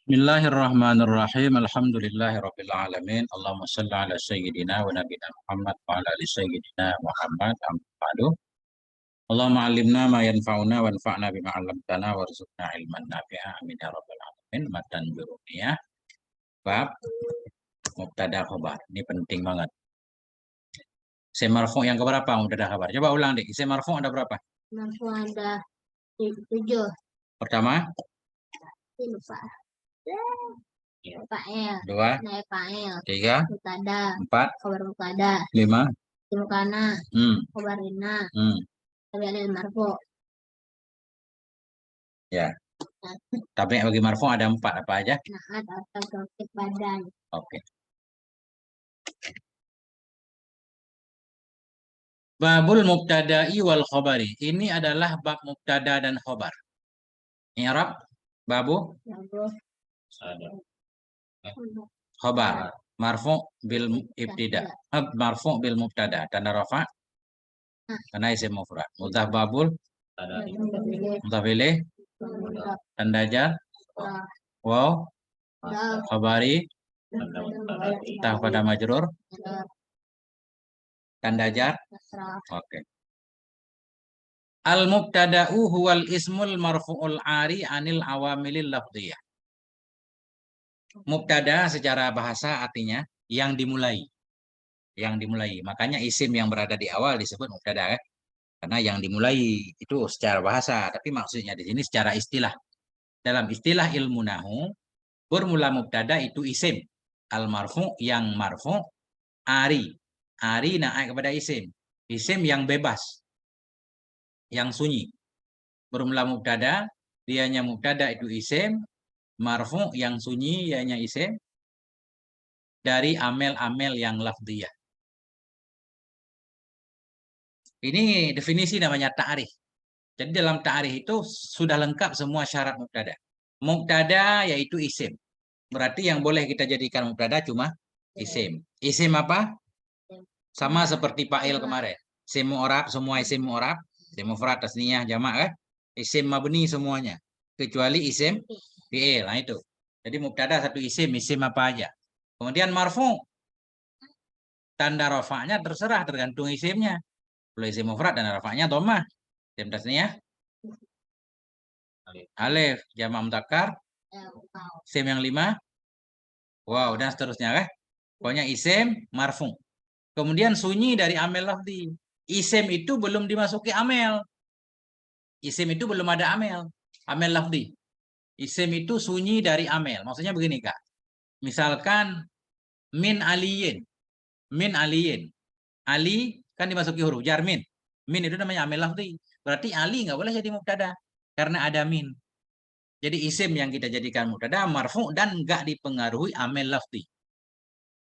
Bismillahirrahmanirrahim. Alhamdulillahirabbil alamin. Allahumma shalli ala sayyidina wa nabiyina Muhammad wa ala ali sayyidina Muhammad. Amma ba'du. Allahumma 'allimna ma yanfa'una wanfa'na bima 'allamtana warzuqna ilman nafi'a. Amin ya rabbal alamin. Matan jurumiyah bab mubtada khabar. Ini penting banget. Isim marfu yang keberapa mubtada khabar? Coba ulang deh. Isim marfu ada berapa? Marfu ada 7. Pertama, Lupa. Fa'il. dua, Naib fa'il. tiga, Mubtada. empat, Khabar mubtada. lima, Kana. hmm, Khabar inna. hmm. Tabi'il marfu. Ya. Tapi bagi marfu ada 4 apa aja? Naat atau tauhid badan. Oke. Babul mubtada'i wal khabari. Ini adalah bab mubtada dan khabar. I'rab babu Bagus. khabar. Marfu bil ibtida. Marfu bil mubtada. Tanda rafa. Karena isim mufrad. Mudhaf babul. Mudhaf ilaih. Tanda jar. Waw. Khabari. Tah pada majrur. Tanda jar. Oke. Al-mubtada'u huwal ismul marfu'ul ari anil awamilil lafdhiyah. Mubtada secara bahasa artinya yang dimulai. Yang dimulai. Makanya isim yang berada di awal disebut mubtada kan? Karena yang dimulai itu secara bahasa, tapi maksudnya di sini secara istilah. Dalam istilah ilmu nahu, bermula mubtada itu isim. Al-marfu yang marfu ari. Ari naik kepada isim. Isim yang bebas. Yang sunyi. Bermula mubtada, dianya mubtada itu isim, marfu yang sunyi dianya isim dari amel-amel yang lafdhiyah. Ini definisi namanya ta'rif. Jadi dalam ta'rif itu sudah lengkap semua syarat mubtada. Mubtada yaitu isim. Berarti yang boleh kita jadikan mubtada cuma isim. Isim apa? Sama seperti fa'il kemarin. Isim mu'rab, semua isim mu'rab, isim mufrad, tasniyah, jamak kan? Isim mabni semuanya. Kecuali isim fi'il. Nah itu. Jadi mubtada satu isim apa aja. Kemudian marfu. Tanda rafa'nya terserah tergantung isimnya. Kalau isim mufrad tanda rafa'nya dhammah. Isim tasniyah alif, jamak mudzakkar, isim yang 5 wow dan seterusnya kan. Pokoknya isim marfu. Kemudian sunyi dari amel lafzi. Isim itu belum dimasuki amel. Isim itu belum ada amel. Amel lafzi. Isim itu sunyi dari amel. Maksudnya begini Kak. Misalkan min aliyin. Min aliyin. Ali kan dimasuki huruf jar min. Min itu namanya amel lafzi. Berarti Ali nggak boleh jadi mubtada karena ada min. Jadi isim yang kita jadikan mubtada marfu dan nggak dipengaruhi amel lafzi.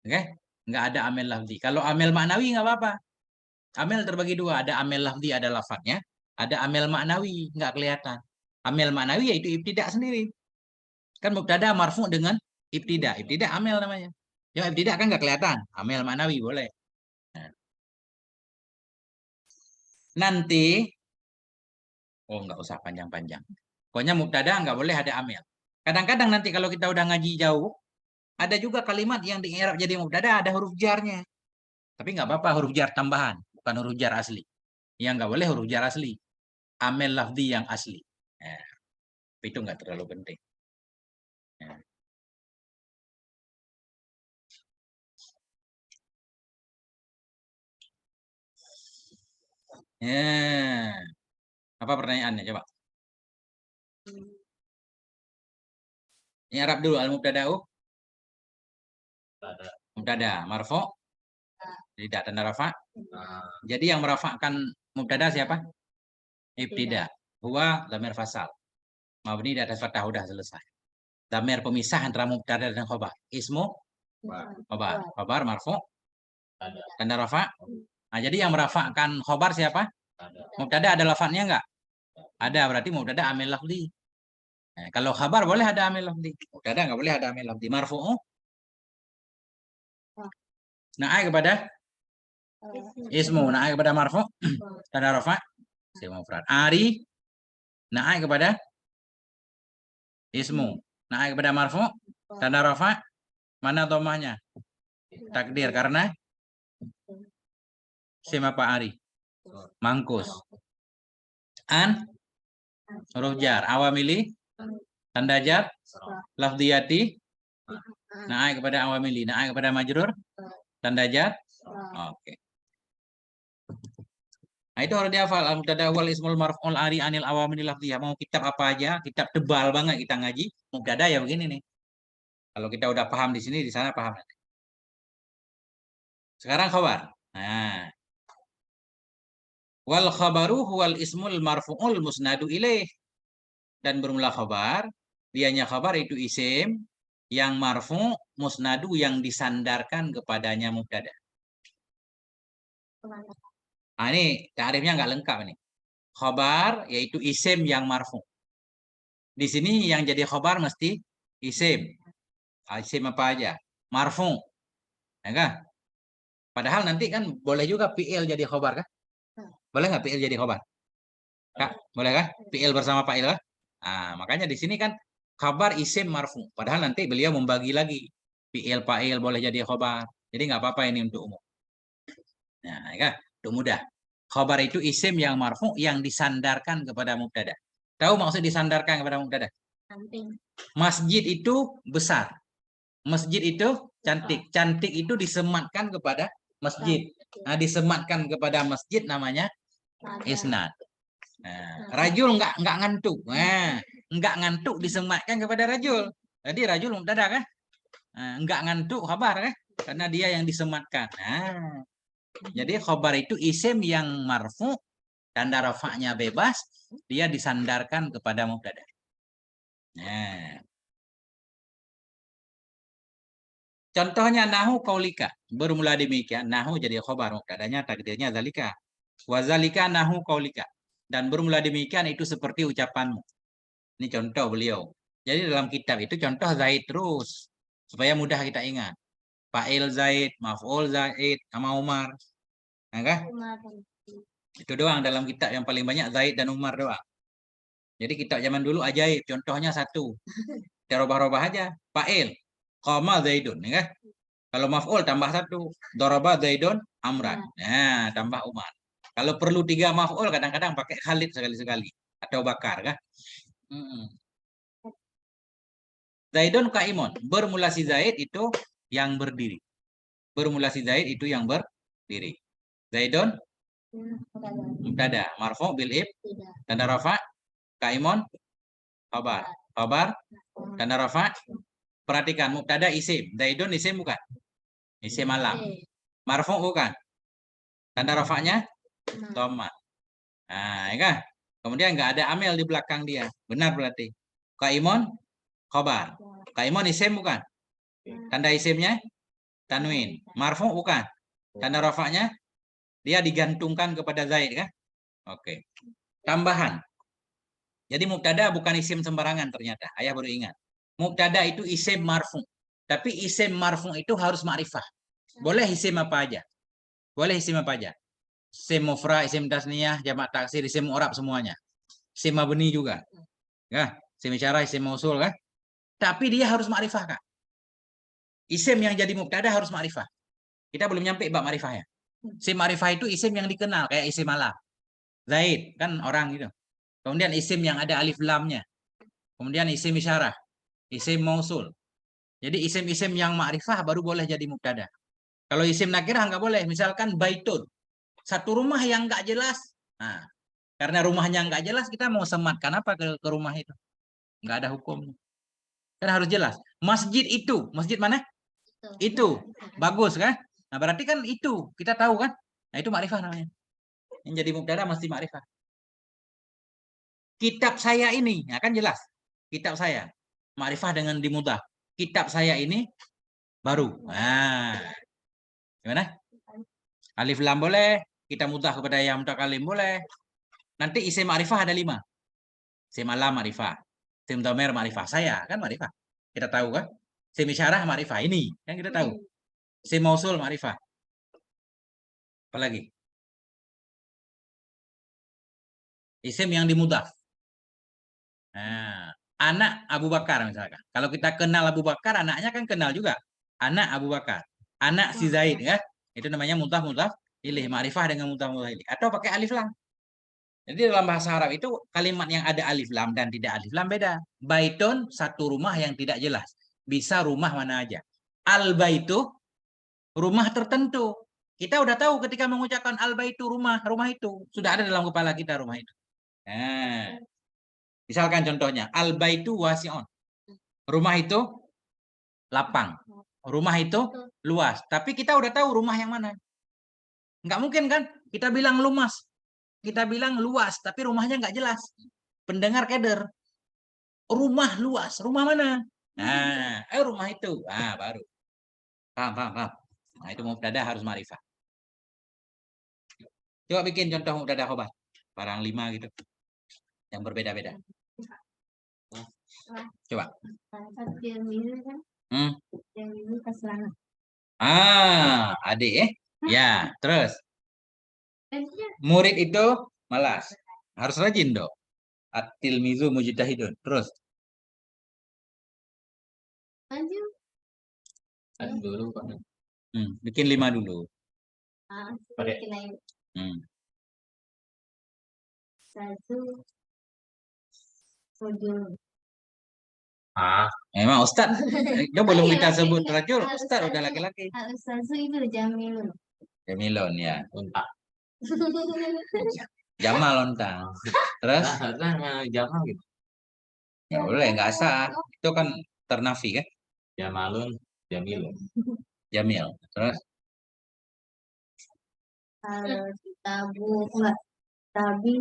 Oke? Nggak ada amel lafzi. Kalau amel maknawi nggak apa-apa. Amel terbagi dua. Ada amel lafzi, ada lafadznya. Ada amel maknawi, nggak kelihatan. Amel maknawi yaitu ibtida sendiri. Kan mubtada marfu dengan ibtida. Ibtida amel namanya. Yang ibtida kan nggak kelihatan. Amel maknawi boleh. Nah. Nanti, oh nggak usah panjang-panjang. Pokoknya mubtada nggak boleh ada amel. Kadang-kadang nanti kalau kita udah ngaji jauh, ada juga kalimat yang di i'rab jadi mubtada ada huruf jarnya. Tapi nggak apa-apa huruf jar tambahan, bukan huruf jar asli. Yang nggak boleh huruf jar asli. Amel lafzi yang asli. Nah, itu nggak terlalu penting. Nah. Ya. Apa pertanyaannya coba? I'rab dulu al-mubtada'u. Mubtada marfu. Tidak tanda rafa. Jadi yang merafa'kan mubtada siapa? Ibtida. Huwa dhamir fasal. Mabni di atas fathah udah selesai. Dhamir pemisah antara mubtada dan khabar. Ismu khabar. Khabar marfu. Tanda rafa. Nah, jadi yang merafa'kan khabar siapa? Mubtada ada lafadznya enggak? Ada, berarti mubtada amil lafzi. Nah, kalau khabar boleh ada amil lafzi. Mubtada enggak boleh ada amil lafzi. Marfu'u naik kepada ismu, naik kepada marfu. Tanda rafa. Isim mufrad. Ari naik kepada ismu. naik kepada marfu, tanda rafa, mana domahnya? Takdir, karena isim apa Ari? Mangkus. An, huruf jar. Awamili, tanda jar. Lafdiyati, naik kepada awamili, naik kepada majrur, tanda jar. Oke. Nah, itu harus dihafal. Al-mubtada wal ismul marfu'ul ari anil awamil lafdhiyah. Mau kitab apa aja, kitab tebal banget kita ngaji, mubtada ya begini nih. Kalau kita udah paham di sini, di sana paham. Sekarang khabar. Nah, wal khabaru huwal ismul marfu'ul musnadu ilaih. Dan bermula khabar, dianya khabar itu isim yang marfu' musnadu yang disandarkan kepadanya mubtada. Nah, ini ta'rifnya nggak lengkap ini. Khabar yaitu isim yang marfu'. Di sini yang jadi khabar mesti isim. Isim apa aja? Marfu. Ya kan? Padahal nanti kan boleh juga fi'il jadi khabar kan? Boleh nggak fi'il jadi khabar? Kak, boleh kan? Fi'il bersama fa'il kan? Nah, makanya di sini kan khabar isim marfu. Padahal nanti beliau membagi lagi. Fi'il fa'il boleh jadi khabar. Jadi nggak apa-apa ini untuk umum. Nah, ya kan? Untuk mudah. Khabar itu isim yang marfu yang disandarkan kepada mubtada. Tahu maksud disandarkan kepada mubtada? Masjid itu besar. Masjid itu cantik. Cantik itu disematkan kepada masjid. Nah, disematkan kepada masjid namanya isnad. Nah, rajul nggak ngantuk. Nah, nggak ngantuk disematkan kepada rajul. Jadi rajul mubtada kan? Nah, nggak ngantuk khabar kan? Karena dia yang disematkan. Nah, jadi khabar itu isim yang marfu, tanda rafa'nya bebas, dia disandarkan kepada mubtada. Nah, contohnya nahu kaulika. Bermula demikian. Nahu jadi khobar. Mubtadanya takdirnya zalika. Wazalika nahu kaulika. Dan bermula demikian itu seperti ucapanmu. Ini contoh beliau. Jadi dalam kitab itu contoh Zaid terus. Supaya mudah kita ingat. Fa'il Zaid, maf'ul Zaid, sama Umar. Nah, kan? Itu doang dalam kitab yang paling banyak Zaid dan Umar doang. Jadi kitab zaman dulu ajaib. Contohnya satu. Kita robah-robah aja. Fa'il. Qama Zaidun. Ya kan? Kalau maf'ul tambah satu. Daraba Zaidun Amran. Nah, tambah Umar. Kalau perlu 3 maf'ul kadang-kadang pakai Khalid sekali-sekali. Atau Bakar kan. Zaidun Kaimun. Bermula si Zaid itu yang berdiri. Bermula si Zaid itu yang berdiri. Zaidun mubtada. Marfu bil ib. Tanda rafa. Kaimun khabar. Khabar. Tanda rafa. Perhatikan mubtada isim. Zaidun isim bukan? Isim alam. Marfu bukan? Tanda rafanya dhamma. Nah, ya kan? Kemudian nggak ada amel di belakang dia. Benar berarti. Kaimun khabar. Kaimun isim bukan? Tanda isimnya tanwin. Marfu bukan? Tanda rafanya dia digantungkan kepada Zaid kan? Oke. Tambahan. Jadi mubtada bukan isim sembarangan ternyata. Ayah baru ingat. Mubtada itu isim marfu. Tapi isim marfu itu harus ma'rifah. Boleh isim apa aja. Boleh isim apa aja. Isim mufra, isim tasniyah, jamak taksir, isim mu'rab semuanya. Isim mabni juga. Ya, isim isyarah, isim mausul kan? Tapi dia harus ma'rifah kan? Isim yang jadi mubtada harus ma'rifah. Kita belum nyampe bab ma'rifahnya. Isim ma'rifah itu isim yang dikenal kayak isim alam. Zaid kan orang gitu. Kemudian isim yang ada alif lamnya. Kemudian isim isyarah, isim mausul. Jadi isim-isim yang ma'rifah baru boleh jadi mubtada. Kalau isim nakirah nggak boleh. Misalkan baitun. Satu rumah yang nggak jelas. Nah, karena rumahnya nggak jelas, kita mau sematkan apa ke rumah itu? Nggak ada hukum. Kan harus jelas. Masjid itu. Masjid mana? Itu. Bagus kan? Nah, berarti kan itu. Kita tahu kan? Nah, itu ma'rifah namanya. Yang jadi mubtada mesti ma'rifah. Kitab saya ini. Nah, kan jelas. Kitab saya. Ma'rifah dengan dimudhaf. Kitab saya ini baru. Nah, gimana? Alif lam boleh. Kita mudhaf kepada yang mutakalim boleh. Nanti isim ma'rifah ada 5. Isim alam ma'rifah. Isim dhamir ma'rifah. Saya kan ma'rifah. Kita tahu kan? Isim isyarah ma'rifah. Ini kan kita tahu. Isim mausul ma'rifah. Apalagi? Isim yang dimudhaf. Nah, anak Abu Bakar misalkan. Kalau kita kenal Abu Bakar, anaknya kan kenal juga. Anak Abu Bakar. Anak si Zaid ya. Itu namanya mudhaf ilaih, ma'rifah dengan mudhaf ilaih. Atau pakai alif lam. Jadi dalam bahasa Arab itu kalimat yang ada alif lam dan tidak alif lam beda. Baitun satu rumah yang tidak jelas. Bisa rumah mana aja. Al baitu rumah tertentu. Kita udah tahu ketika mengucapkan al baitu rumah itu sudah ada dalam kepala kita rumah itu. Nah, misalkan contohnya al baitu wasi'un. Rumah itu lapang. Rumah itu luas. Tapi kita udah tahu rumah yang mana. Nggak mungkin kan kita bilang lumas. Kita bilang luas, tapi rumahnya nggak jelas. Pendengar keder. Rumah luas. Rumah mana? Nah, rumah itu. Ah, baru. Paham. Nah, itu mubtada harus ma'rifah. Coba bikin contoh mubtada khobar. Barang 5 gitu. Yang berbeda-beda. Coba. Adik ya. Terus murid itu malas. Harus rajin dong. At-tilmizu mujtahidun. Terus. Dulu Pak. Bikin 5 dulu. Emang Ustad. Itu belum kita sebut rajul. Ustad udah laki-laki. Ustaz itu Jamilun. Jamilun ya. Unta. Jamal lontang. Terus? Jamal gitu. Ya boleh, nggak sah. Itu kan ternafi kan? Jamalun, Jamilun. Jamil. Terus? Tabu enggak tabi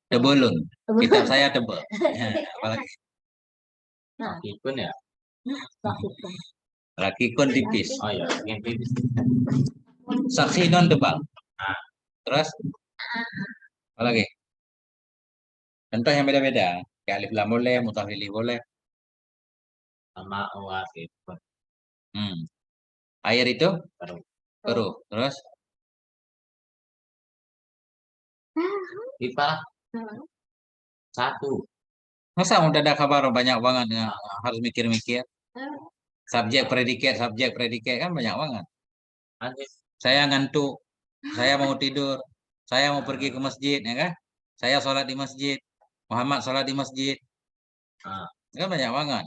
tebelun. Kitab saya tebel. Ya, apalagi rakikun ya. Rakikun tipis. Oh iya, yang tipis. Sakhinon tebal. Terus? Apalagi? Contoh yang beda-beda. Kayak alif lam boleh, mutawili boleh. Sama wasit. Air itu keruh. Terus? Pipa. 1. Masa mubtada khabar banyak banget ya? Harus mikir-mikir. Subjek predikat kan banyak banget. Saya ngantuk, saya mau tidur, saya mau pergi ke masjid, ya kan? Saya sholat di masjid, Muhammad sholat di masjid. Kan banyak banget.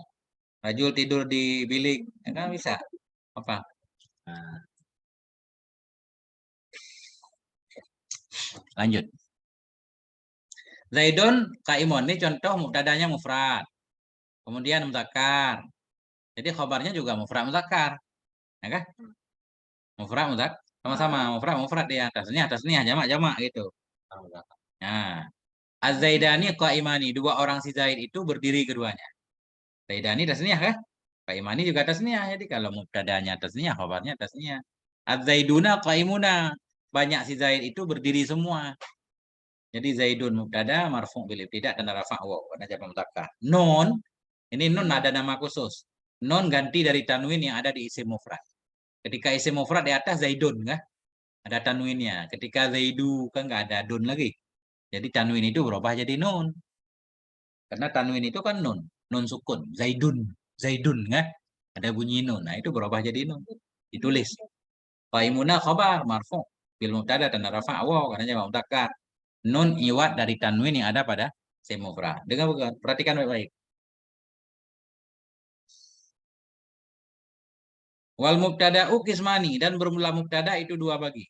Rajul tidur di bilik, ya kan bisa. Apa? Lanjut. Zaidun kaimun ini contoh mubtadanya mufrad. Kemudian mudzakkar. Jadi khabarnya juga mufrad mudzakkar. Ya kan? Mufrad mudzakkar sama-sama mufrad ya, tasniyah jamak gitu. Nah, Az-Zaidani qaimani, 2 orang si Zaid itu berdiri keduanya. Zaidani tasniyah kan? Qaimani juga tasniyah. Jadi kalau mubtadanya tasniyah, khabarnya tasniyah. Az-Zaiduna qaimuna, banyak si Zaid itu berdiri semua. Jadi Zaidun mubtada marfu' bil ibtida dan rafa' wa pada jamak mudzakkar. Nun, ini nun ada nama khusus. Nun ganti dari tanwin yang ada di isim mufrad. Ketika isim mufrad di atas Zaidun kan? Ada tanwinnya. Ketika Zaidu kan nggak ada dun lagi. Jadi tanwin itu berubah jadi nun. Karena tanwin itu kan nun. Nun sukun. Zaidun kan? Ada bunyi nun. Nah itu berubah jadi nun. Ditulis. Qaimuna khabar marfu. Bil mubtada dan rafa' wa karena jamak mudzakkar. Nun iwat dari tanwin yang ada pada isim mufrad. Dengar bukan? Perhatikan baik-baik. Wal mubtada'u qismani, dan bermula mubtada itu 2 bagi.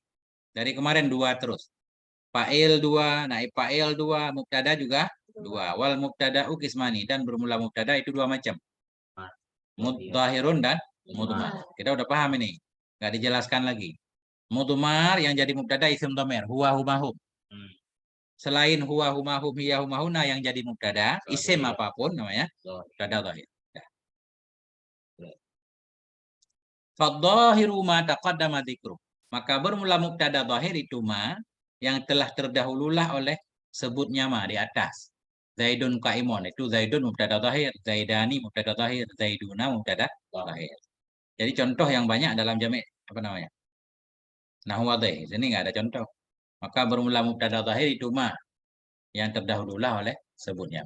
Dari kemarin 2 terus. Fa'il 2, naib fa'il 2, mubtada juga 2. Wal mubtada'u qismani, dan bermula mubtada itu 2 macam. Mudhahirun dan mudmar. Kita udah paham ini. Enggak dijelaskan lagi. Mudmar yang jadi mubtada isim dhamir, huwa humahum. Selain huwa humahum hiya humahuna yang jadi mubtada, isim apapun namanya mubtada dhahir. Fadhahiru ma taqaddama dzikru. Maka bermula mubtada dhahir itu ma yang telah terdahululah oleh sebutnya ma di atas. Zaidun qaimun itu Zaidun mubtada dhahir, Zaidani mubtada dhahir, Zaiduna mubtada dhahir. Jadi contoh yang banyak dalam jami' apa namanya? Nahwu wadih. Sini enggak ada contoh. Maka bermula mubtada dhahir itu ma. yang terdahululah oleh sebutnya.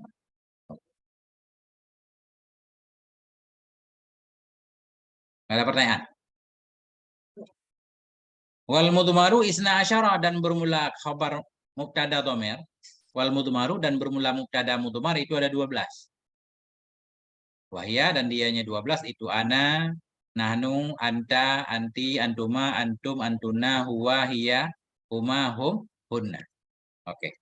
Ada pertanyaan? Wal mudmaru isna asyara, dan bermula khabar mubtada dhamir. Wal mudmaru dan bermula mubtada mudmar itu ada 12. Wahya dan dianya 12 itu ana, nahnu, anta, anti, antuma, antum, antuna, huwa, hiya, huma, hum, hunna. Oke.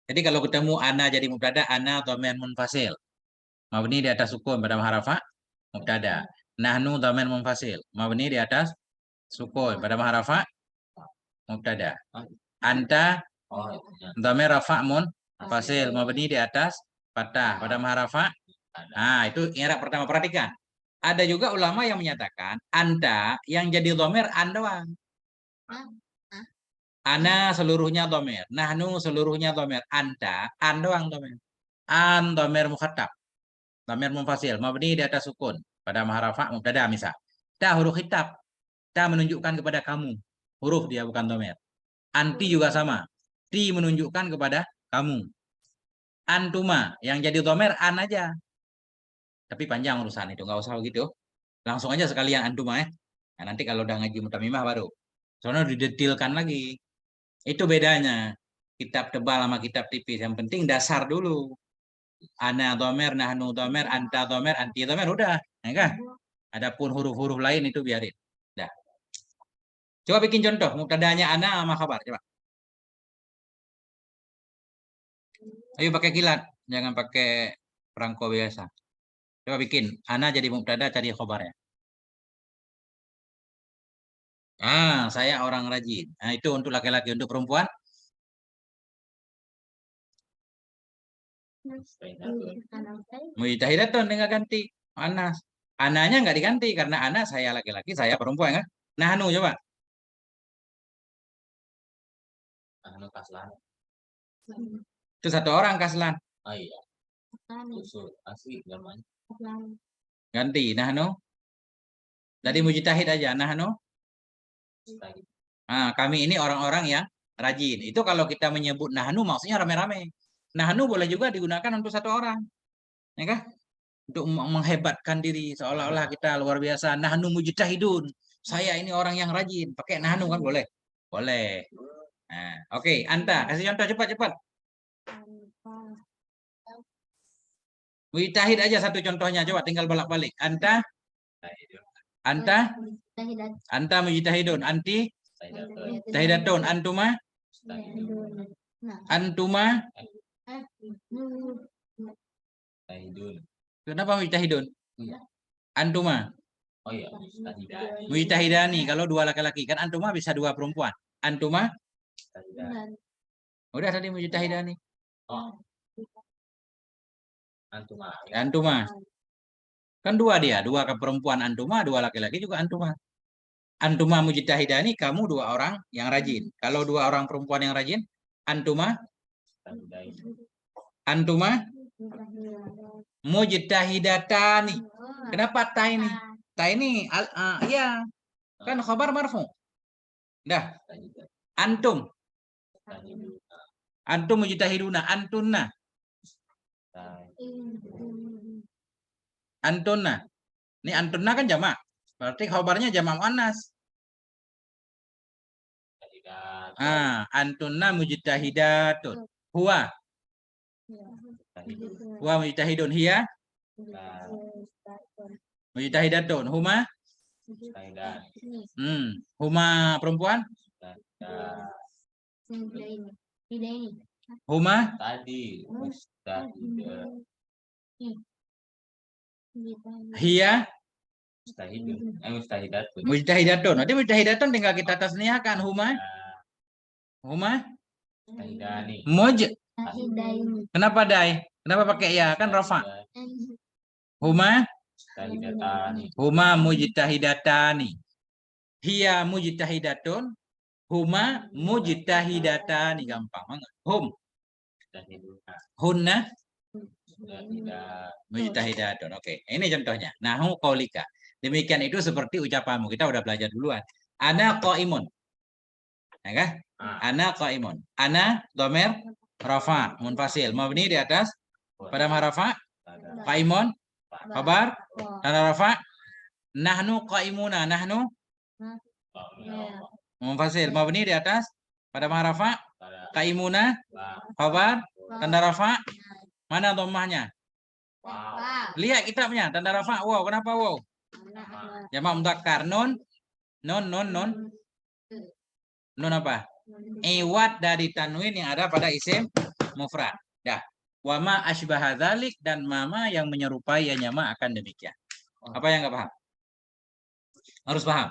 Jadi kalau ketemu ana jadi mubtada, ana dhamir munfasil. Mabni di atas sukun pada harafa mubtada. Nahnu dhamir munfasil. Mabni di atas sukun pada harafa mubtada. Anta dhamir rafa munfasil. Mabni di atas fathah pada harafa. Nah, itu i'rab pertama. Perhatikan. Ada juga ulama yang menyatakan anta yang jadi dhamir an doang. Ana seluruhnya dhamir. Nahnu seluruhnya dhamir. Anta an doang dhamir. An dhamir mukhatab. Dhamir munfasil, mabni di atas sukun pada harafa mubtada misal. Ta huruf khitab. Ta menunjukkan kepada kamu. Huruf dia bukan dhamir. Anti juga sama. Ti menunjukkan kepada kamu. Antuma yang jadi dhamir an aja. Tapi panjang urusan itu, nggak usah begitu. Langsung aja sekalian antuma ya. Nah, nanti kalau udah ngaji mutamimah baru. Soalnya didetilkan lagi. Itu bedanya. Kitab tebal sama kitab tipis. Yang penting dasar dulu. Ana dhamir, nahnu dhamir, anta dhamir, anti dhamir, udah, ya kan? Adapun huruf-huruf lain itu biarin. Dah. Coba bikin contoh mubtadanya ana sama khabar, coba. Ayo pakai kilat, jangan pakai perangko biasa. Coba bikin ana jadi mubtada, cari khabarnya. Ah, saya orang rajin. Nah, itu untuk laki-laki, untuk perempuan. Mujtahidatun tinggal ganti. Anas. Ananya nggak diganti karena anak saya laki-laki, saya perempuan kan. Nahnu coba. Nahnu kaslan. Itu satu orang kaslan. Oh iya. Asli namanya. Ganti nahnu. Tadi mujtahid aja nahnu. Nah, kami ini orang-orang yang rajin. Itu kalau kita menyebut nahnu maksudnya rame-rame. Nahnu boleh juga digunakan untuk satu orang. Ya kan? Untuk menghebatkan diri seolah-olah kita luar biasa. Nahnu mujtahidun. Saya ini orang yang rajin. Pakai nahnu kan boleh? Boleh. Nah, oke, anta kasih contoh cepat-cepat. Mujtahid aja satu contohnya, coba tinggal bolak-balik. Anta mujtahidun, anti mujtahidatun, antuma kenapa mujtahidun? Antuma. Oh iya, mujtahidani kalau dua laki-laki, kan antuma bisa dua perempuan. Antuma? Udah tadi mujtahidani. Oh. Antuma. Kan dua dia, dua ke perempuan antuma, dua laki-laki juga antuma. Antuma mujtahidani, kamu dua orang yang rajin. Kalau dua orang perempuan yang rajin, antuma mujtahidatani. Kenapa ta ini? Ta ini ya kan khabar marfu. Dah. Antum mujtahiduna, antunna. Antunna. Ini antunna kan jamak. Berarti khabarnya jamak muannas. Antunna mujtahidatun. Huwa mujtahidun, hiya mujtahidatun, huma huma perempuan, huma tadi hiya mujtahidatun. Nanti mujtahidatun tinggal kita tasniahkan huma kenapa dai? Kenapa pakai ya? Kan rafa. Huma mujtahidatani. Hiya mujtahidatun. Huma mujtahidatani. Gampang banget. Hunna mujtahidatun. Oke, ini contohnya. Nahu qaulika. Demikian itu seperti ucapanmu. Kita udah belajar duluan. Ana qaimun. Ya kan? Ana qaimun. Ana dhamir rafa munfasil. Mabni di atas pada rafa. Qaimun khabar tanda rafa. Nahnu qaimuna. Nahnu munfasil. Mabni di atas pada rafa. Qaimuna khabar tanda rafa. Mana dhammahnya? Lihat kitabnya tanda rafa. Wow, kenapa wow? Jamak mudzakkar nun nun apa? Iwat dari tanwin yang ada pada isim mufrad. Dah. Wama asbaha dzalik dan mama yang menyerupai ya nyama akan demikian. Apa yang enggak paham? Harus paham.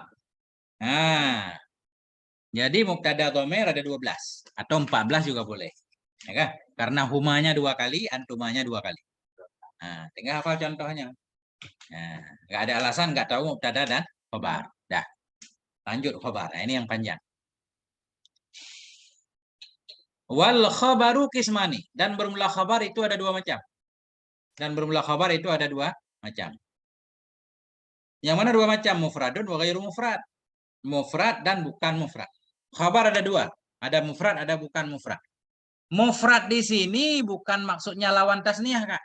Nah. Jadi mubtada dhamir ada 12 atau 14 juga boleh. Ya kan? Karena humanya 2 kali, antumanya 2 kali. Nah, tinggal hafal contohnya. Nah, enggak ada alasan enggak tahu mubtada dan khabar. Dah. Lanjut khabar. Nah, ini yang panjang. Wal khabaru kismani. Dan bermula khabar itu ada 2 macam. Dan bermula khabar itu ada 2 macam. Yang mana 2 macam? Mufradun wa ghairu mufrad. Mufrad dan bukan mufrad. Khabar ada 2. Ada mufrad, ada bukan mufrad. Mufrad di sini bukan maksudnya lawan tasniyah, Kak.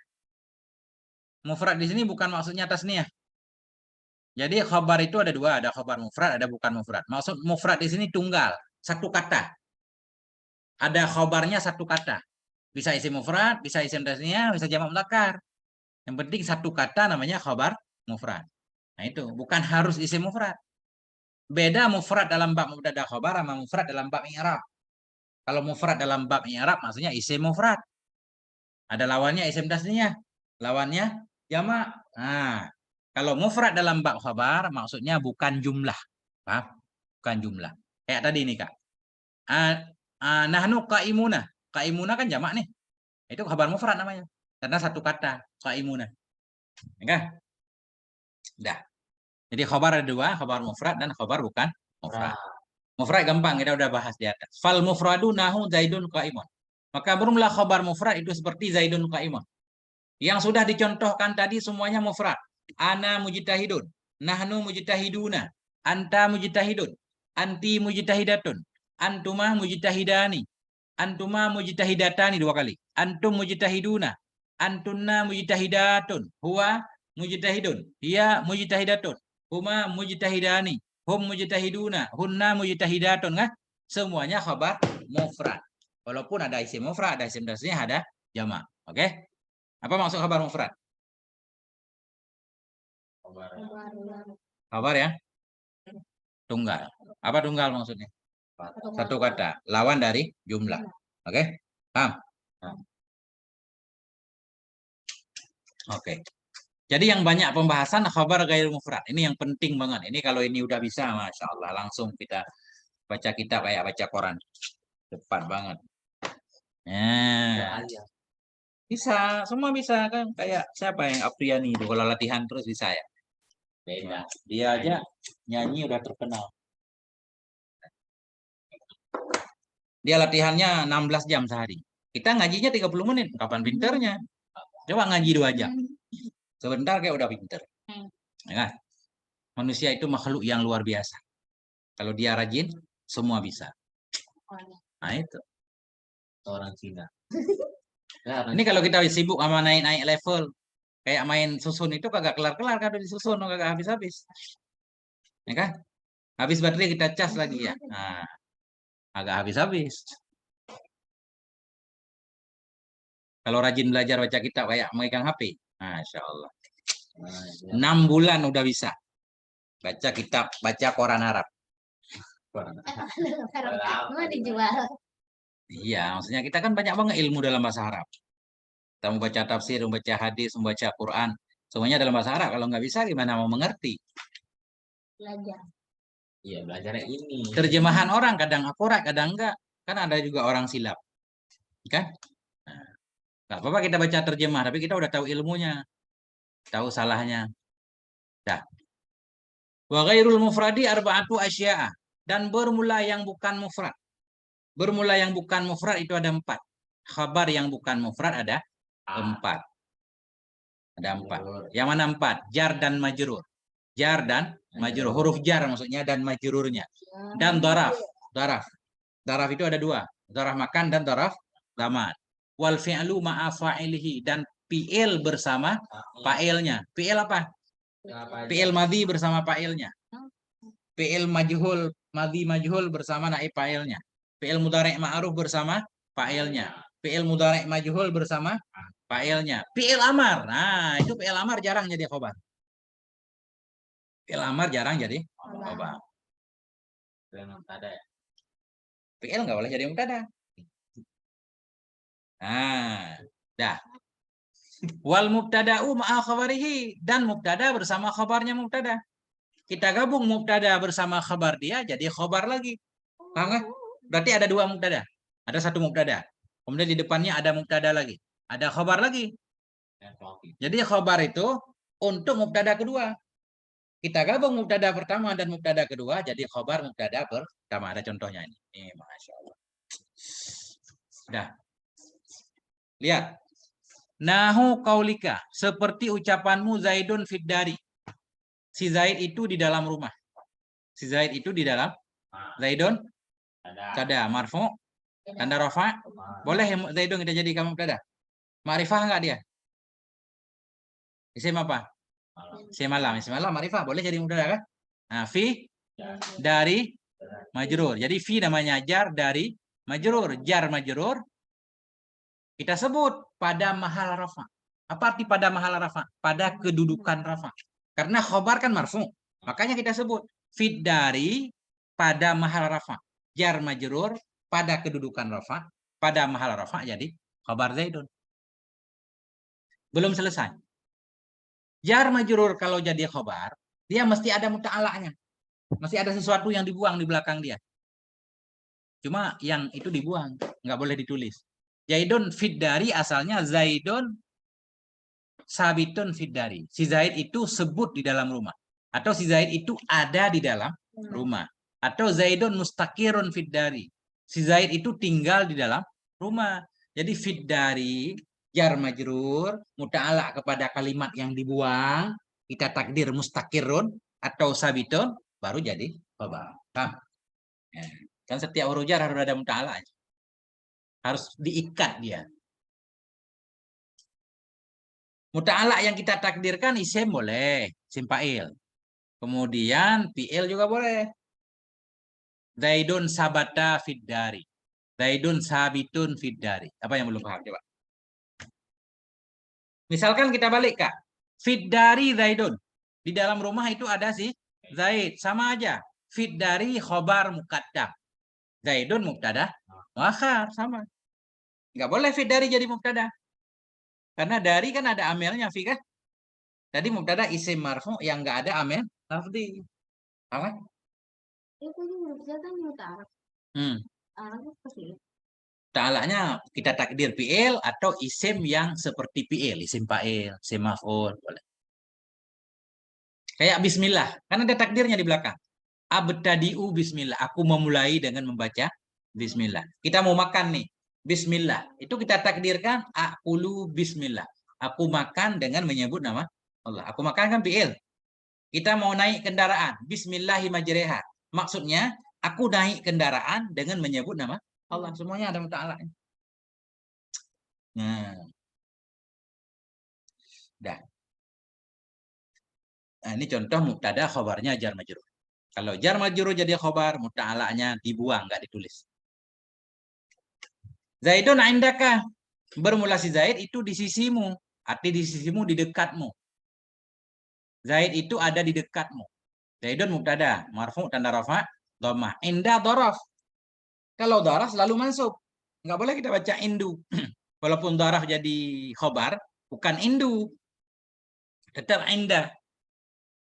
Mufrad di sini bukan maksudnya tasniyah. Jadi khabar itu ada 2, ada khabar mufrad, ada bukan mufrad. Maksud mufrad di sini tunggal, satu kata. Ada khabarnya satu kata. Bisa isim mufrad, bisa isim tasniyah, bisa jamak mudzakkar. Yang penting satu kata namanya khabar mufrad. Nah itu, bukan harus isim mufrad. Beda mufrad dalam bab mubtada khabar sama mufrad dalam bab i'rab. Kalau mufrad dalam bab i'rab maksudnya isim mufrad. Ada lawannya isim tasniyah, lawannya jamak. Nah, kalau mufrad dalam bab khabar maksudnya bukan jumlah. Paham? Bukan jumlah. Kayak tadi nih, Kak. Nahnu qaimuna. Qaimuna kan jamak nih. Itu khabar mufrad namanya. Karena satu kata, qaimuna. Ya kan? Dah. Jadi khabar ada 2, khabar mufrad dan khabar bukan mufrad. Mufrad gampang, kita udah bahas di atas. Fal mufradu nahu zaidun qaimun. Maka bermula khabar mufrad itu seperti zaidun qaimun. Yang sudah dicontohkan tadi semuanya mufrad. Ana mujtahidun, nahnu mujtahiduna, anta mujtahidun, anti mujtahidatun, antuma mujtahidani, antuma mujtahidatani 2 kali. Antum mujtahiduna, antunna mujtahidatun, huwa mujtahidun, hiya mujtahidatun, huma mujtahidani, hum mujtahiduna, hunna mujtahidatun, kan? Semuanya khabar mufrad. Walaupun ada isim mufrad, ada isim tasniyah, ada jamak. Oke? Apa maksud khabar mufrad? Khabar ya? Tunggal. Apa tunggal maksudnya? Satu kata. Lawan dari jumlah. Oke? Paham? Oke. Jadi yang banyak pembahasan khabar ghair mufrad. Ini yang penting banget. Ini kalau ini udah bisa, Masya Allah. Langsung kita baca kitab kayak baca koran. Cepat banget. Nah. Bisa, semua bisa kan. Kayak siapa yang Apriani itu. Kalau latihan terus bisa ya. Beda. Dia aja nyanyi udah terkenal. Dia latihannya 16 jam sehari. Kita ngajinya 30 menit. Kapan pinternya? Coba ngaji 2 jam. Sebentar kayak udah pinter. Ya kan? Manusia itu makhluk yang luar biasa. Kalau dia rajin, semua bisa. Nah itu. Orang Cina. Ini kalau kita sibuk sama naik-naik level. Kayak main susun itu kagak kelar-kelar. Kalau disusun kagak habis-habis. Ya kan? Habis baterai kita cas lagi ya. Nah, agak habis-habis. Kalau rajin belajar baca kitab kayak megang HP. Masya Allah. 6 bulan udah bisa. Baca kitab, baca koran Arab. Mau dijual. Iya, maksudnya kita kan banyak banget ilmu dalam bahasa Arab. Kita mau baca tafsir, mau baca hadis, mau baca Quran. Semuanya dalam bahasa Arab. Kalau nggak bisa, gimana mau mengerti? Belajar. Iya, belajarnya ini. Terjemahan orang kadang akurat, kadang enggak. Kan ada juga orang silap. Kan? Nggak apa-apa kita baca terjemah, tapi kita udah tahu ilmunya. Tahu salahnya. Dah. Wa ghairul mufradi arba'atu asya'a. Dan bermula yang bukan mufrad. Bermula yang bukan mufrad itu ada 4. Khabar yang bukan mufrad ada 4. Ada 4. Yang mana 4? Jar dan majrur. Jar dan majrur. Huruf jar maksudnya dan majrurnya. Dan daraf. Daraf. Daraf itu ada dua. Daraf makan dan daraf zaman. Wal fi'lu ma'a fa'ilihi. Dan fi'il bersama fa'ilnya. Fi'il apa? Fi'il madhi bersama fa'ilnya. Fi'il majhul, madhi majhul bersama naib fa'ilnya. Fi'il mudhari' ma'ruf bersama fa'ilnya. Fi'il mudhari' majhul bersama fa'ilnya. Fi'il amar. Nah, itu fi'il amar jarang jadi khobar. Fi'il amar jarang jadi khobar. Fi'il nggak boleh jadi mubtada. Nah, dah. Wal mubtada'u ma'a khabarihi, dan mubtada bersama khabarnya mubtada. Kita gabung mubtada bersama khabar dia jadi khabar lagi. Paham nggak? Berarti ada dua mubtada. Ada satu mubtada. Kemudian di depannya ada mubtada lagi. Ada khabar lagi. Jadi khabar itu untuk mubtada kedua. Kita gabung mubtada pertama dan mubtada kedua jadi khabar mubtada pertama. Ada contohnya ini. Ini Masya Allah. Dah. Lihat. Nahu kaulika, seperti ucapanmu Zaidun fiddari. Si Zaid itu di dalam rumah. Si Zaid itu di dalam. Zaidun kada marfu, tanda rafa. Boleh Zaidun kita jadi kamu kada? Ma'rifah enggak dia? Isim apa? Isim malam. Isim malam ma'rifah boleh jadi mubtada kan? Nah, fi dari majrur. Jadi fi namanya jar dari majrur. Jar majrur kita sebut pada mahal rafa. Apa arti pada mahal rafa? Pada kedudukan rafa. Karena khobar kan marfu. Makanya kita sebut fit dari pada mahal rafa. Jar majrur pada kedudukan rafa. Pada mahal rafa jadi khobar Zaidun. Belum selesai. Jar majrur kalau jadi khobar, dia mesti ada muta'alanya. Mesti ada sesuatu yang dibuang di belakang dia. Cuma yang itu dibuang. Nggak boleh ditulis. Zaidun fiddari asalnya Zaidun sabitun fiddari. Si Zaid itu sebut di dalam rumah. Atau si Zaid itu ada di dalam rumah. Atau Zaidun mustakirun fiddari. Si Zaid itu tinggal di dalam rumah. Jadi fiddari, jar majrur, muta'ala kepada kalimat yang dibuang. Kita takdir mustakirun atau sabitun. Baru jadi khabar. Kan setiap huruf jar harus ada muta'ala. Harus diikat dia. Muta'ala yang kita takdirkan isim boleh, isim fa'il. Kemudian fi'il juga boleh. Zaidun sabata fiddari. Zaidun sabitun fiddari. Apa yang belum paham coba? Misalkan kita balik Kak. Fiddari Zaidun. Di dalam rumah itu ada si Zaid, sama aja. Fiddari khobar muqaddam. Zaidun mubtada, muakhar, sama. Enggak boleh fiddari jadi mubtada. Karena dari kan ada amelnya, fi kan? Tadi mubtada isim marfu yang enggak ada amel lafzi. Apa? Itu huruf Z kan muta'arif. Arabnya seperti itu. Ta'alanya kita takdir fi'il atau isim yang seperti fi'il, isim fa'il, isim maf'ul, boleh. Kayak bismillah, kan ada takdirnya di belakang. Abtadi'u bismillah, aku memulai dengan membaca bismillah. Kita mau makan nih, bismillah. Itu kita takdirkan aqulu bismillah. Aku makan dengan menyebut nama Allah. Aku makan kan fi'il. Kita mau naik kendaraan, bismillahi majreha. Maksudnya, aku naik kendaraan dengan menyebut nama Allah. Semuanya ada muta'alanya. Nah. Dah. Nah, ini contoh mubtada khobarnya jar majrur. Kalau jar majrur jadi khobar, muta'alanya dibuang, nggak ditulis. Zaidun indaka. Bermula si Zaid itu di sisimu. Arti di sisimu, di dekatmu. Zaid itu ada di dekatmu. Zaidun mubtada, marfu tanda rafa, dhammah. Inda dhorof. Kalau dhorof selalu mansub. Nggak boleh kita baca indu. Walaupun dhorof jadi khobar, bukan indu. Tetap inda.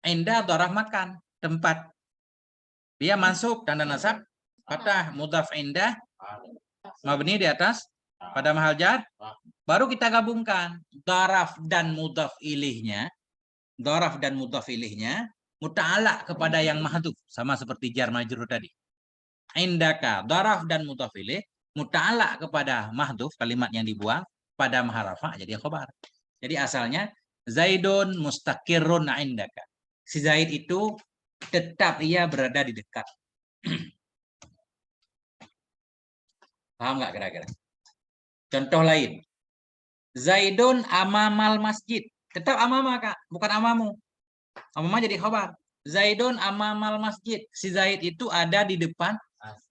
Inda dhorof makan, tempat. Dia mansub tanda nasab, fathah, mudhaf inda, mabni di atas, pada mahal jar. Baru kita gabungkan daraf dan mudhaf ilihnya. Daraf dan mudhaf ilihnya muta'ala kepada yang mahdhuf, sama seperti jar majrur tadi. Indaka daraf dan mudhaf ilih muta'ala kepada mahdhuf, kalimat yang dibuang, pada mahal rafa jadi khobar. Jadi asalnya Zaidun mustaqirrun indaka. Si Zaid itu tetap ia berada di dekat. Paham nggak kira-kira? Contoh lain. Zaidun amamal masjid. Tetap amama, Kak. Bukan amamu. Amama jadi khabar. Zaidun amamal masjid. Si Zaid itu ada di depan.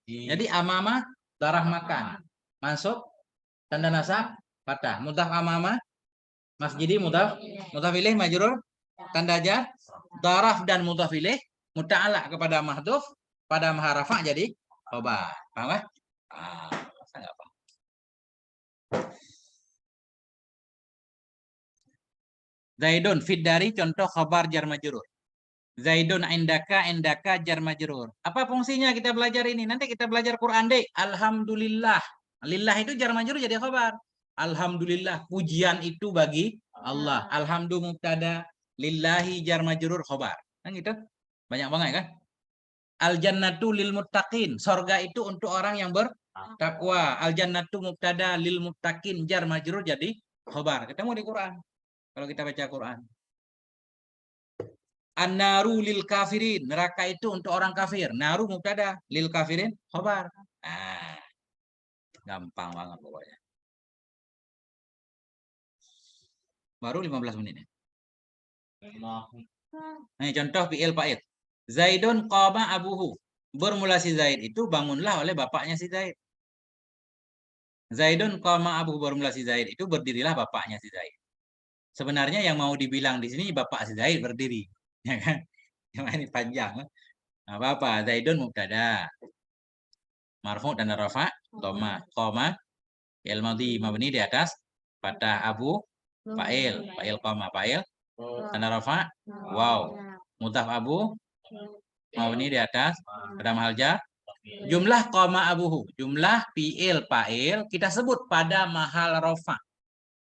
Jadi amama darah makan. Masuk. Tanda nasab. Patah. Mudhaf amama. Masjidi mudhaf. Mudhaf ilaih majrur. Tanda jar. Daraf dan mudhaf ilaih. Muta'ala kepada mahdhuf. Pada maharafa jadi khabar. Paham nggak? Masa nggak paham? Zaidun fit dari contoh khabar jar majrur. Zaidun indaka jar majrur. Apa fungsinya kita belajar ini? Nanti kita belajar Quran deh. Alhamdulillah. Lillah itu jar majrur jadi khabar. Alhamdulillah, pujian itu bagi Allah. Alhamdulillah mubtada, lillahi jar majrur khabar. Kan gitu? Banyak banget kan? Al jannatu lil muttaqin. Sorga itu untuk orang yang bertakwa. Al jannatu mubtada lil muttaqin jar majrur jadi khabar. Ketemu di Quran. Kalau kita baca Quran. An-naru lil kafirin. Neraka itu untuk orang kafir. Naru mubtada, lil kafirin khabar. Nah, gampang banget pokoknya. Baru 15 menit. Nah, contoh fi'il fa'il. Zaidun qama abuhu. Bermula si Zaid itu bangunlah oleh bapaknya si Zaid. Zaidun qama abuhu, bermula si Zaid itu berdirilah bapaknya si Zaid. Sebenarnya yang mau dibilang di sini bapak si Zaid berdiri, ya kan? Yang ini panjang. Nah, apa? Zaidun mubtada. Marfu dan rafa, dhamma, qama, fi'il madhi mabni di atas fathah abu, fa'il qama, fa'il tanda rafa, wow. Mudhaf abu mabni di atas pada mahal jar. Jumlah qama abuhu, jumlah fi'il fa'il kita sebut pada mahal rafa.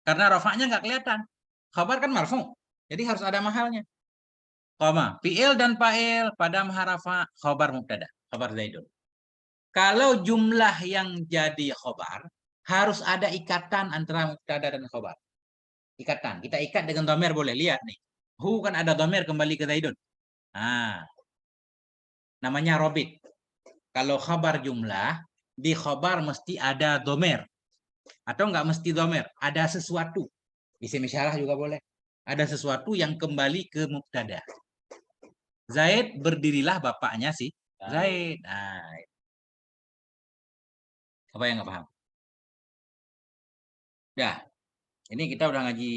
Karena rafa'nya nggak kelihatan. Khabar kan marfu. Jadi harus ada mahalnya. Qama, fi'il dan fa'il pada mahal rafa, khabar mubtada, khabar Zaidun. Kalau jumlah yang jadi khabar, harus ada ikatan antara mubtada dan khabar. Ikatan. Kita ikat dengan dhamir boleh. Lihat nih. Hu kan ada dhamir kembali ke Zaidun. Nah, namanya robit. Kalau khabar jumlah, di khabar mesti ada dhamir. Atau enggak mesti dhamir. Ada sesuatu. Bisa misalah juga boleh. Ada sesuatu yang kembali ke mubtada. Zaid, berdirilah bapaknya sih. Zaid. Nah, apa yang nggak paham? Ya, ini kita udah ngaji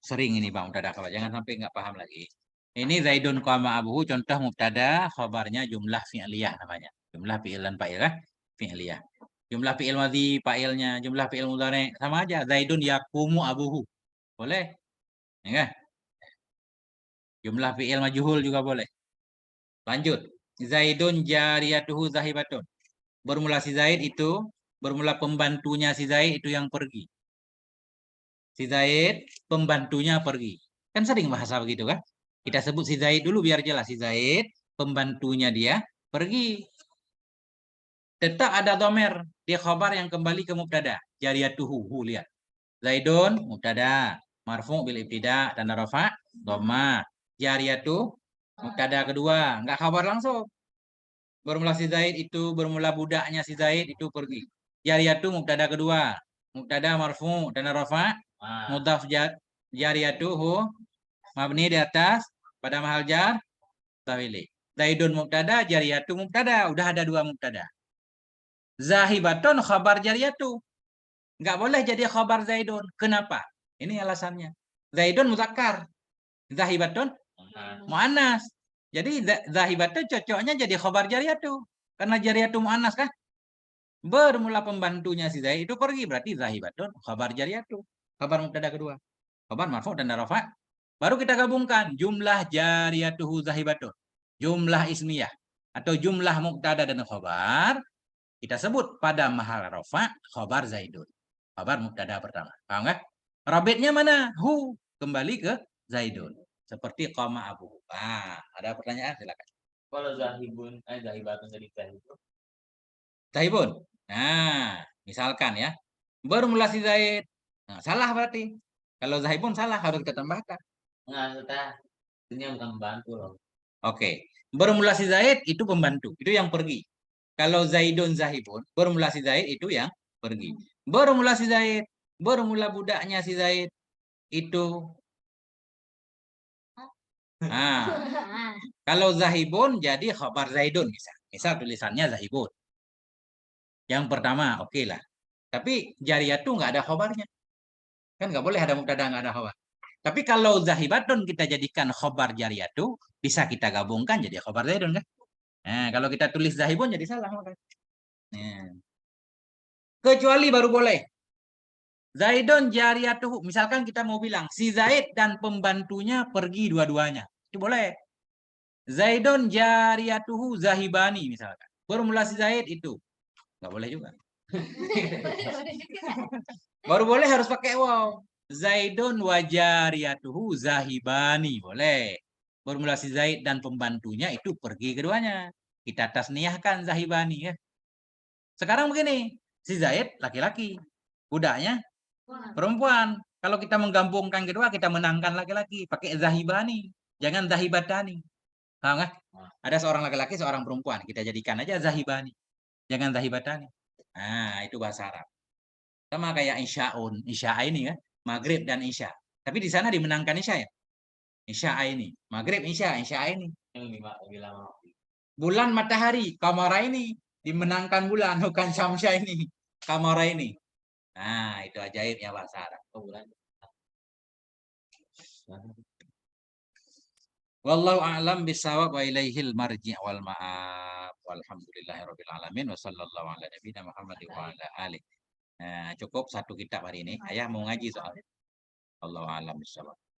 sering ini Bang mubtada khabar. Jangan sampai nggak paham lagi. Ini Zaidun qama abuhu, contoh mubtada, khabarnya jumlah fi'liyah namanya. Jumlah fi'il dan fa'il kan? Fi'liyah. Jumlah fi'il madhi, fa'ilnya, jumlah fi'il mudhari sama aja. Zaidun yaqumu abuhu. Boleh? Ya kan? Jumlah fi'il majhul juga boleh. Lanjut. Zaidun jariyatuhu zahibatun. Bermula si Zaid itu, bermula pembantunya si Zaid itu yang pergi. Si Zaid, pembantunya pergi. Kan sering bahasa begitu kan? Kita sebut si Zaid dulu biar jelas. Si Zaid, pembantunya dia, pergi. Tetap ada domer. Dia khabar yang kembali ke mubtada. Jariyatuhu. Lihat. Zaidun, mubtada. Marfu bil ibtida, tanda rafa, dhamma. Jariyatu, mubtada kedua. Enggak khabar langsung. Bermula si Zaid itu, bermula budaknya si Zaid itu pergi. Jariyatu, mubtada kedua. Mubtada marfu, tanda rafa. Mudhaf jariyatuhu. Mabni di atas pada mahal jar tawili. Zaidun mubtada, jariyatu mubtada. Udah ada dua mubtada. Zahibatun khabar jariyatu. Enggak boleh jadi khabar Zaidun. Kenapa? Ini alasannya. Zaidun muzakkar. Zahibatun muannas. Jadi zahibatun cocoknya jadi khabar jariyatu. Karena jariyatu muannas kan? Bermula pembantunya si Zaid itu pergi, berarti zahibatun khabar jariyatu. Khabar mubtada kedua. Khabar marfu dan rafa. Baru kita gabungkan jumlah jariyatuhu zahibatun. Jumlah ismiyah atau jumlah mubtada dan khabar kita sebut pada mahal rafa khabar Zaidun. Khabar mubtada pertama. Paham enggak? Rabitnya mana? Hu, kembali ke Zaidun. Seperti qama abu. Ada pertanyaan silakan. Kalau zahibatun jadi zahibun. Zahibun. Nah, misalkan ya. Bermula si Zaid. Nah, salah berarti. Kalau zahibun salah harus kita tambahkan. Nah, ini bukan membantu loh. Oke. Bermula si Zaid itu pembantu. Itu yang pergi. Kalau Zaidun Zahibun, bermula si Zaid itu yang pergi. Bermula si Zaid, bermula budaknya si Zaid itu. Nah, kalau Zahibun jadi khabar Zaidun misal. Misal tulisannya Zahibun. Yang pertama, oke lah. Tapi Jariyatu nggak ada khabarnya. Kan nggak boleh ada mubtada nggak ada khabar. Tapi kalau Zahibatun kita jadikan khabar Jariyatu, bisa kita gabungkan jadi khabar Zaidun kan? Nah, kalau kita tulis Zahibun jadi salah. Nah. Kecuali baru boleh. Zaidun jariyatuhu. Misalkan kita mau bilang, si Zaid dan pembantunya pergi dua-duanya. Itu boleh. Zaidun jariyatuhu zahibani misalkan. Bermula si Zaid itu. Nggak boleh juga. Baru boleh harus pakai waw. Zaidun wa jariyatuhu zahibani. Boleh. Bermula si Zaid dan pembantunya itu pergi keduanya. Kita tasniyahkan zahibani ya. Sekarang begini. Si Zaid laki-laki. Budaknya perempuan. Kalau kita menggabungkan kedua, kita menangkan laki-laki. Pakai zahibani. Jangan zahibatani. Paham kan? Ada seorang laki-laki, seorang perempuan. Kita jadikan aja zahibani. Jangan zahibatani. Nah, itu bahasa Arab. Sama kayak isya'un. Isya' ini kan. Maghrib dan isya'. Tapi di sana dimenangkan isya' ya. Isya' ini. Maghrib, isya' ini. Bulan matahari. Kamara ini. Dimenangkan bulan. Bukan syamsya ini. Kamara ini. Nah, itu ajaibnya bahasa Arab. Wallahu a'lam bisawab wa ilaihil marji' wal ma'ab. Walhamdulillahirabbil alamin wa sallallahu ala nabiyina Muhammad wa ala alihi. Nah, cukup satu kitab hari ini. Ayah mau ngaji soal. Wallahu a'lam bisawab.